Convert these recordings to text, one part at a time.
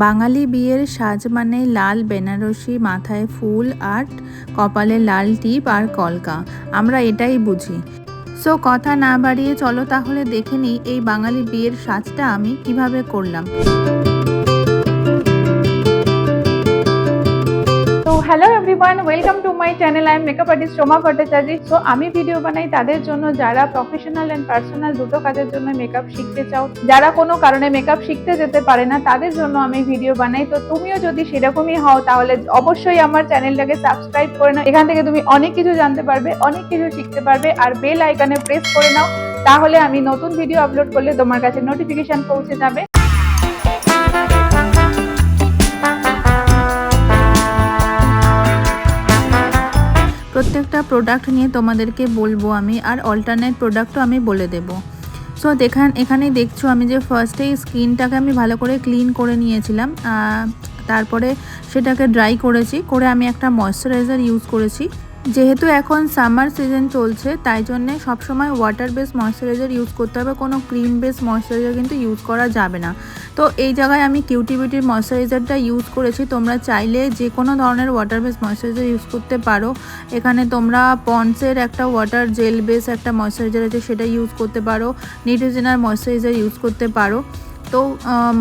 বাঙালি বিয়ের সাজ মানে লাল বেনারসি, মাথায় ফুল আর কপালে লাল টিপ আর কলকা। আমরা এটাই বুঝি। সো কথা না বাড়িয়ে চলো তাহলে দেখে নিই এই বাঙালি বিয়ের সাজটা আমি কিভাবে করলাম। তো hello everyone, welcome to my channel. I am makeup artist Soma Bhattacharya. So আমি ভিডিও বানাই তাদের জন্য যারা প্রফেশনাল এন্ড পার্সোনাল দুটো কাজের জন্য মেকআপ শিখতে চাও, যারা কোনো কারণে মেকআপ শিখতে যেতে পারে না, তাদের জন্য আমি ভিডিও বানাই। তো তুমিও যদি সেরকমই হও তাহলে অবশ্যই আমার চ্যানেলটাকে সাবস্ক্রাইব করে নাও। এখান থেকে তুমি অনেক কিছু জানতে পারবে, অনেক কিছু শিখতে পারবে। আর বেল আইকনে প্রেস করে নাও, তাহলে আমি নতুন ভিডিও আপলোড করলে তোমার কাছে নোটিফিকেশন পৌঁছে যাবে। প্রত্যেকটা প্রোডাক্ট নিয়ে তোমাদেরকে বলবো আমি, আর অল্টারনেট প্রোডাক্টও আমি বলে দেবো। সো এখানেই দেখছো আমি যে ফার্স্টেই স্কিনটাকে আমি ভালো করে ক্লিন করে নিয়েছিলাম, তারপরে সেটাকে ড্রাই করেছি, করে আমি একটা ময়শ্চারাইজার ইউজ করেছি। যেহেতু এখন সামার সিজন চলছে তাই জন্যে সবসময় ওয়াটার বেস ময়শ্চারাইজার ইউজ করতে হবে, কোনো ক্রিম বেস ময়শ্চারাইজার কিন্তু ইউজ করা যাবে না। তো এই জায়গায় আমি কিউটি বিউটির ময়শ্চারাইজারটা ইউজ করেছি। তোমরা চাইলে যে কোনো ধরনের ওয়াটার বেস ময়শ্চারাইজার ইউজ করতে পারো। এখানে তোমরা পন্ডসের একটা ওয়াটার জেল বেস একটা ময়শ্চারাইজার আছে, সেটা ইউজ করতে পারো। নিউট্রিজেনার ময়শ্চারাইজার ইউজ করতে পারো। তো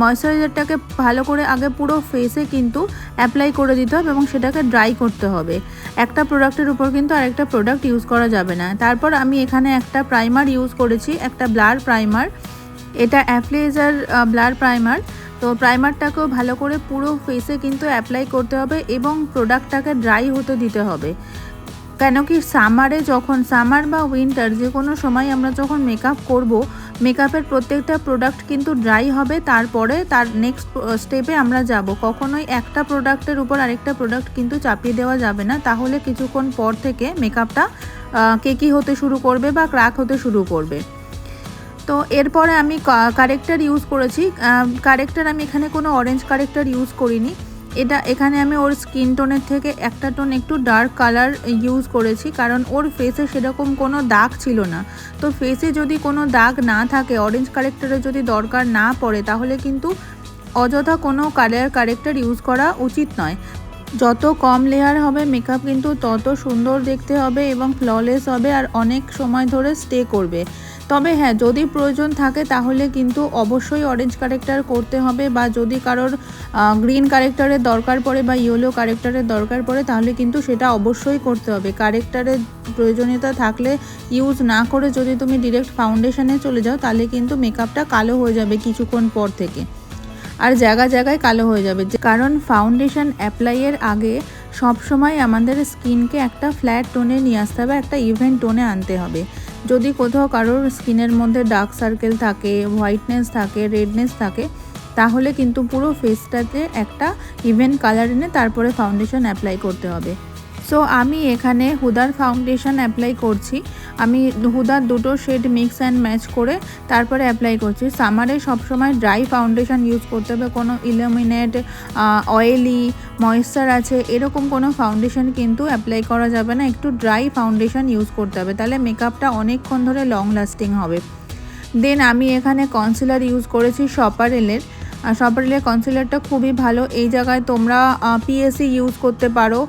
ময়শ্চারাইজারটাকে ভালো করে আগে পুরো ফেসে কিন্তু অ্যাপ্লাই করে দিতে হবে এবং সেটাকে ড্রাই করতে হবে। একটা প্রোডাক্টের উপর কিন্তু আরেকটা প্রোডাক্ট ইউজ করা যাবে না। তারপর আমি এখানে একটা প্রাইমার ইউজ করেছি, একটা ব্লার প্রাইমার। এটা অ্যাপ্লেজার ব্লার প্রাইমার। তো প্রাইমারটাকেও ভালো করে পুরো ফেসে কিন্তু অ্যাপ্লাই করতে হবে এবং প্রোডাক্টটাকে ড্রাই হতে দিতে হবে। কেন কি সামারে, যখন সামার বা উইন্টার যে কোনো সময় আমরা যখন মেকআপ করব, মেকআপের প্রত্যেকটা প্রোডাক্ট কিন্তু ড্রাই হবে। তারপরে তার নেক্সট স্টেপে আমরা যাব। কখনোই একটা প্রোডাক্টের উপর আরেকটা প্রোডাক্ট কিন্তু চাপিয়ে দেওয়া যাবে না, তাহলে কিছুক্ষণ পর থেকে মেকআপটা কেকি হতে শুরু করবে বা ক্র্যাক হতে শুরু করবে। তো এরপরে আমি কারেক্টার ইউজ করেছি। কারেক্টার আমি এখানে কোনো অরেঞ্জ কারেক্টার ইউজ করিনি। এখানে আমি ওর স্কিন টোনের থেকে একটা টোন একটু ডার্ক কালার ইউজ করেছি, কারণ ওর ফেসে সেরকম কোনো দাগ ছিল না। তো ফেসে যদি কোনো দাগ না থাকে, অরেঞ্জ কারেক্টারের যদি দরকার না পড়ে, তাহলে কিন্তু অযথা কোনো কারেক্টার ইউজ করা উচিত নয়। যত কম লেয়ার হবে মেকআপ কিন্তু তত সুন্দর দেখতে হবে এবং ফ্ললেস হবে আর অনেক সময় ধরে স্টে করবে। তবে হ্যাঁ, যদি প্রয়োজন থাকে তাহলে কিন্তু অবশ্যই অরেঞ্জ কারেক্টার করতে হবে, বা যদি কারোর গ্রিন কারেক্টারের দরকার পড়ে বা ইয়েলো কারেক্টারের দরকার পড়ে তাহলে কিন্তু সেটা অবশ্যই করতে হবে। কারেক্টারের প্রয়োজনীয়তা থাকলে ইউজ না করে যদি তুমি ডিরেক্ট ফাউন্ডেশনে চলে যাও তাহলে কিন্তু মেকআপটা কালো হয়ে যাবে কিছুক্ষণ পর থেকে, আর জায়গায় জায়গায় কালো হয়ে যাবে। কারণ ফাউন্ডেশন অ্যাপ্লাইয়ের আগে সবসময় আমাদের স্কিনকে একটা ফ্ল্যাট টোনে নিয়ে আসতে হবে, একটা ইভেন টোনে আনতে হবে। যদি কোথাও কারোর স্কিনের মধ্যে ডার্ক সার্কেল থাকে, হোয়াইটনেস থাকে, রেডনেস থাকে, তাহলে কিন্তু পুরো ফেসটাতে একটা ইভেন কালার এনে তারপরে ফাউন্ডেশন অ্যাপ্লাই করতে হবে। সো আমি এখানে হুদার ফাউন্ডেশন অ্যাপ্লাই করছি। আমি হুদার দুটো শেড মিক্স অ্যান্ড ম্যাচ করে তারপরে অ্যাপ্লাই করছি। সামারে সবসময় ড্রাই ফাউন্ডেশন ইউজ করতে হবে, কোনো ইলুমিনেট অয়েলি ময়েশ্চার আছে এরকম কোনো ফাউন্ডেশন কিন্তু অ্যাপ্লাই করা যাবে না। একটু ড্রাই ফাউন্ডেশন ইউজ করতে হবে, তাহলে মেকআপটা অনেকক্ষণ ধরে লং লাস্টিং হবে। দেন আমি এখানে কনসিলার ইউজ করেছি শপারেলের। শপারেলের কনসিলারটা খুবই ভালো। এই জায়গায় তোমরা পিএসি ইউজ করতে পারো,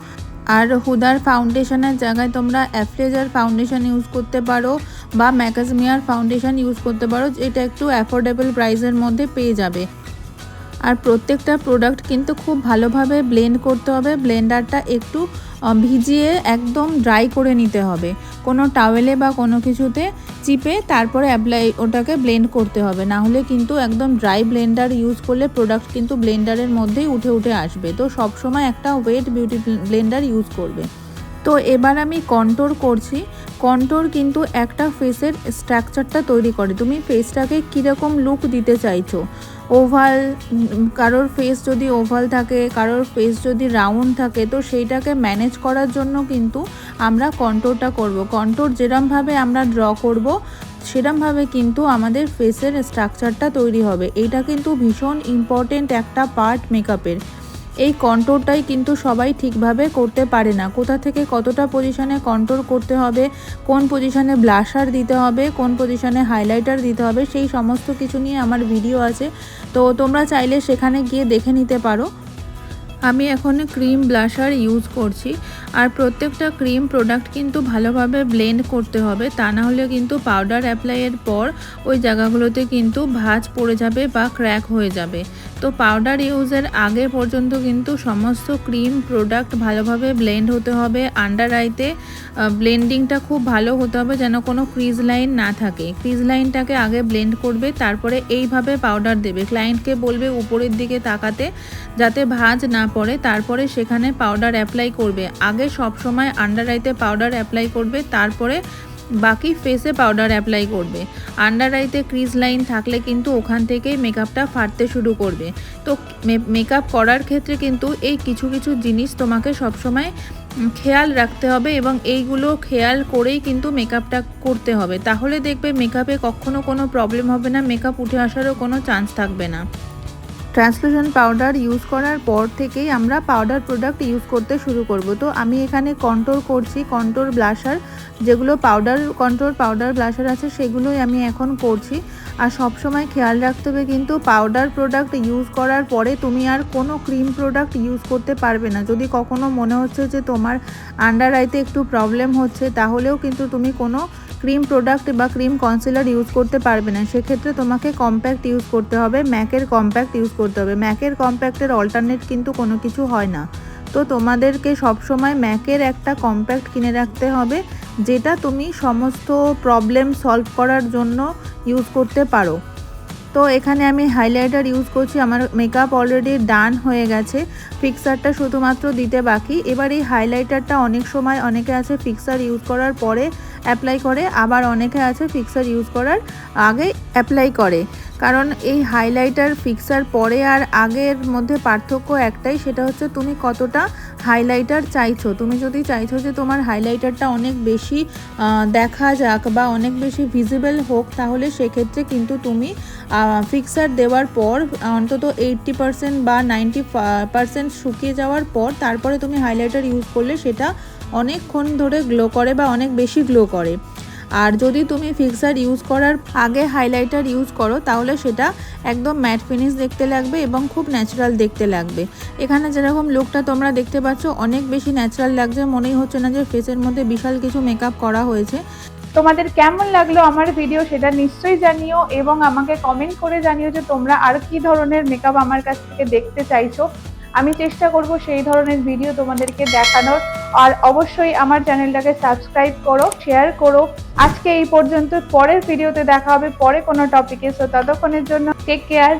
আর হুদার ফাউন্ডেশনের জায়গায় তোমরা অ্যাপ্লেজার ফাউন্ডেশন ইউজ করতে পারো বা ম্যাকাজমিয়ার ফাউন্ডেশন ইউজ করতে পারো, যেটা একটু অ্যাফোর্ডেবল প্রাইসের মধ্যে পেয়ে যাবে। আর প্রত্যেকটা প্রোডাক্ট কিন্তু খুব ভালোভাবে ব্লেন্ড করতে হবে। ব্লেন্ডারটা একটু ভিজিয়ে একদম ড্রাই করে নিতে হবে, কোনো টাওয়েলে বা কোনো কিছুতে চিপে তারপরে ওটাকে ব্লেন্ড করতে হবে, না হলে কিন্তু একদম ড্রাই ব্লেন্ডার ইউজ করলে প্রোডাক্ট কিন্তু ব্লেন্ডারের মধ্যেই উঠে উঠে আসবে। তো সবসময় একটা ওয়েট বিউটি ব্লেন্ডার ইউজ করবে। তো এবার আমি কন্ট্রোর করছি। কন্ট্রোর কিন্তু একটা ফেসের স্ট্রাকচারটা তৈরি করে, তুমি ফেসটাকে কীরকম লুক দিতে চাইছো। ওভাল, কারোর ফেস যদি ওভাল থাকে, কারোর ফেস যদি রাউন্ড থাকে, তো সেইটাকে ম্যানেজ করার জন্য কিন্তু আমরা কন্ট্রোরটা করব। কন্ট্রোর যেরমভাবে আমরা ড্র করব সেরমভাবে কিন্তু আমাদের ফেসের স্ট্রাকচারটা তৈরি হবে। এইটা কিন্তু ভীষণ ইম্পর্টেন্ট একটা পার্ট মেকআপের। এই কন্ট্রোলটাই কিন্তু সবাই ঠিকভাবে করতে পারে না। কোথা থেকে কতটা পজিশনে কন্ট্রোল করতে হবে, কোন পজিশনে ব্লাশার দিতে হবে, কোন পজিশনে হাইলাইটার দিতে হবে, সেই সমস্ত কিছু নিয়ে আমার ভিডিও আছে, তো তোমরা চাইলে সেখানে গিয়ে দেখে নিতে পারো। আমি এখন ক্রিম ব্লাশার ইউজ করছি, আর প্রত্যেকটা ক্রিম প্রোডাক্ট কিন্তু ভালোভাবে ব্লেন্ড করতে হবে, তা না হলে কিন্তু পাউডার অ্যাপ্লাইয়ের পর ওই জায়গাগুলোতে কিন্তু ভাঁজ পড়ে যাবে বা ক্র্যাক হয়ে যাবে। তো পাউডার ইউজের আগে পর্যন্ত কিন্তু সমস্ত ক্রিম প্রোডাক্ট ভালোভাবে ব্লেন্ড হতে হবে। আন্ডার আইতে ব্লেন্ডিংটা খুব ভালো হতে হবে, যেন কোনো ক্রিজ লাইন না থাকে। ক্রিজ লাইনটাকে আগে ব্লেন্ড করবে, তারপরে এইভাবে পাউডার দেবে। ক্লায়েন্টকে বলবে উপরের দিকে তাকাতে, যাতে ভাঁজ না পড়ে, তারপরে সেখানে পাউডার অ্যাপ্লাই করবে। আগে সব সময় আন্ডার আইতে পাউডার অ্যাপ্লাই করবে, তারপরে বাকি ফেসে পাউডার অ্যাপ্লাই করবে। আন্ডার আইতে ক্রিজ লাইন থাকলে কিন্তু ওখান থেকেই মেকআপটা ফাটতে শুরু করবে। তো মেকআপ করার ক্ষেত্রে কিন্তু এই কিছু কিছু জিনিস তোমাকে সবসময় খেয়াল রাখতে হবে, এবং এইগুলো খেয়াল করেই কিন্তু মেকআপটা করতে হবে। তাহলে দেখবে মেকআপে কখনো কোনো প্রবলেম হবে না, মেকআপ উঠে আসারও কোনো চান্স থাকবে না। ট্রান্সলুশন পাউডার ইউজ করার পর থেকেই আমরা পাউডার প্রোডাক্ট ইউজ করতে শুরু করব। তো আমি এখানে কন্ট্রোল করছি, কন্ট্রোল ব্লাশার, যেগুলো পাউডার ব্লাশার আছে সেগুলোই আমি এখন করছি। আর সব সময় খেয়াল রাখতে হবে কিন্তু পাউডার প্রোডাক্ট ইউজ করার পরে তুমি আর কোনো ক্রিম প্রোডাক্ট ইউজ করতে পারবে না। যদি কখনো মনে হচ্ছে যে তোমার আন্ডার আইতে একটু প্রবলেম হচ্ছে, তাহলেও কিন্তু তুমি কোনো ক্রিম প্রোডাক্ট বা ক্রিম কনসিলার ইউজ করতে পারবে না। সেক্ষেত্রে তোমাকে কম্প্যাক্ট ইউজ করতে হবে, ম্যাকের কম্প্যাক্ট ইউজ করতে হবে। ম্যাকের কম্প্যাক্টের অল্টারনেট কিন্তু কোনো কিছু হয় না। তো তোমাদেরকে সবসময় ম্যাকের একটা কম্প্যাক্ট কিনে রাখতে হবে, যেটা তুমি সমস্ত প্রবলেম সলভ করার জন্য ইউজ করতে পারো। তো এখানে আমি হাইলাইটার ইউজ করছি। আমার মেকআপ অলরেডি ডান হয়ে গেছে, ফিক্সারটা শুধুমাত্র দিতে বাকি। এবার এই হাইলাইটারটা অনেক সময় অনেকে আছে ফিক্সার ইউজ করার পরে অ্যাপ্লাই করে, আবার অনেকে আছে ফিক্সার ইউজ করার আগে অ্যাপ্লাই করে। কারণ এই হাইলাইটার ফিক্সার পরে আর আগের মধ্যে পার্থক্য একটাই, সেটা হচ্ছে তুমি কতটা হাইলাইটার চাইছো। তুমি যদি চাইছো যে তোমার হাইলাইটারটা অনেক বেশি দেখা যাক বা অনেক বেশি ভিজিবল হোক, তাহলে সেক্ষেত্রে কিন্তু তুমি ফিক্সার দেওয়ার পর অন্তত 80% বা 90% শুকিয়ে যাওয়ার পর তারপরে তুমি হাইলাইটার ইউজ করলে সেটা অনেকক্ষণ ধরে গ্লো করে বা অনেক বেশি গ্লো করে। আর যদি তুমি ফিক্সার ইউজ করার আগে হাইলাইটার ইউজ করো, তাহলে সেটা একদম ম্যাট ফিনিশ দেখতে লাগবে এবং খুব ন্যাচারাল দেখতে লাগবে। এখানে যেরকম লুকটা তোমরা দেখতে পাচ্ছ, অনেক বেশি ন্যাচারাল লাগছে, মনেই হচ্ছে না যে ফেসের মধ্যে বিশাল কিছু মেকআপ করা হয়েছে। তোমাদের কেমন লাগলো আমার ভিডিও সেটা নিশ্চয়ই জানিও, এবং আমাকে কমেন্ট করে জানিও যে তোমরা আর কি ধরনের মেকআপ আমার কাছ থেকে দেখতে চাইছো। আমি চেষ্টা করব সেই ধরনের ভিডিও তোমাদেরকে দেখানোর। আর অবশ্যই আমার চ্যানেলটাকে সাবস্ক্রাইব করো, শেয়ার করো। আজকে এই পর্যন্ত, পরের ভিডিওতে দেখা হবে পরে কোনো টপিকে। সো ততক্ষণের জন্য টেক কেয়ার।